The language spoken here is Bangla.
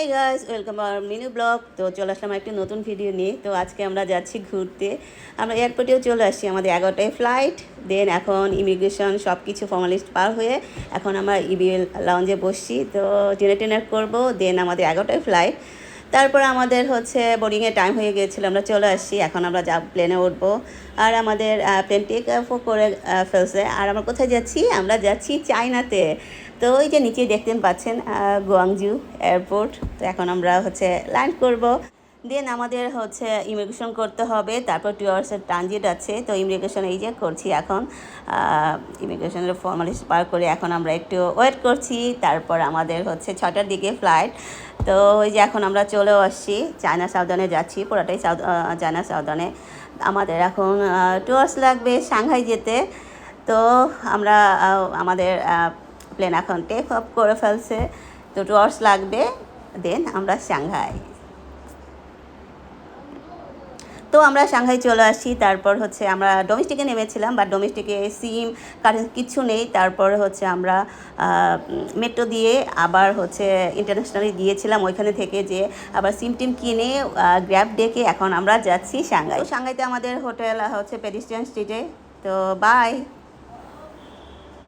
Hey guys, welcome our mini blog. তো চলে আসলাম একটি নতুন ভিডিও নিয়ে। তো আজকে আমরা যাচ্ছি ঘুরতে। আমরা এয়ারপোর্টেও চলে আসছি, আমাদের 11টায় ফ্লাইট। দেন এখন ইমিগ্রেশন সব কিছু ফর্মালিস্ট পার হয়ে এখন আমরা ইবিএল লাউঞ্জে বসছি। তো ডিনার করবো। দেন আমাদের 11টায় ফ্লাইট। তারপর আমাদের বোর্ডিংয়ের টাইম হয়ে গিয়েছিলো, আমরা চলে আসছি। এখন আমরা প্লেনে উঠবো। আর আমাদের প্লেন টেক অফও করে ফেলছে। আর আমরা কোথায় যাচ্ছি? আমরা যাচ্ছি চায়নাতে। তো ওই যে নিচে দেখতে পাচ্ছেন গুয়াংজু এয়ারপোর্ট। তো এখন আমরা ল্যান্ড করব। দেন আমাদের ইমিগ্রেশন করতে হবে, তারপর 2 আওয়ার্সের ট্রানজিট আছে। তো ইমিগ্রেশন এই যে করছি এখন, ইমিগ্রেশনের ফর্মালিটি পার করে এখন আমরা একটু ওয়েট করছি। তারপর আমাদের 6টার দিকে ফ্লাইট। তো ওই যে এখন আমরা চলেও আসছি, চায়না সাউদার্নে যাচ্ছি, পুরোটাই চায়না সাউদার্নে। আমাদের এখন 2 আওয়ার্স লাগবে সাংহাই যেতে। তো আমরা আমাদের প্লেন এখন টেক অফ করে ফেলছে। তো 2 আওয়ার্স লাগবে, দেন আমরা সাংহাই। তো আমরা সাংহাই চলে আসছি। তারপর আমরা ডোমেস্টিকে নেমেছিলাম, বাট ডোমেস্টিকে সিম কারেন্ট কিছু নেই। তারপর আমরা মেট্রো দিয়ে আবার ইন্টারন্যাশনালি গিয়েছিলাম, ওইখানে থেকে যে আবার সিম টিম কিনে গ্র্যাব ডেকে এখন আমরা যাচ্ছি সাংহাই। সাংহাইতে আমাদের হোটেল পেডিস্ট্রিয়ান স্ট্রিটে। তো বাই।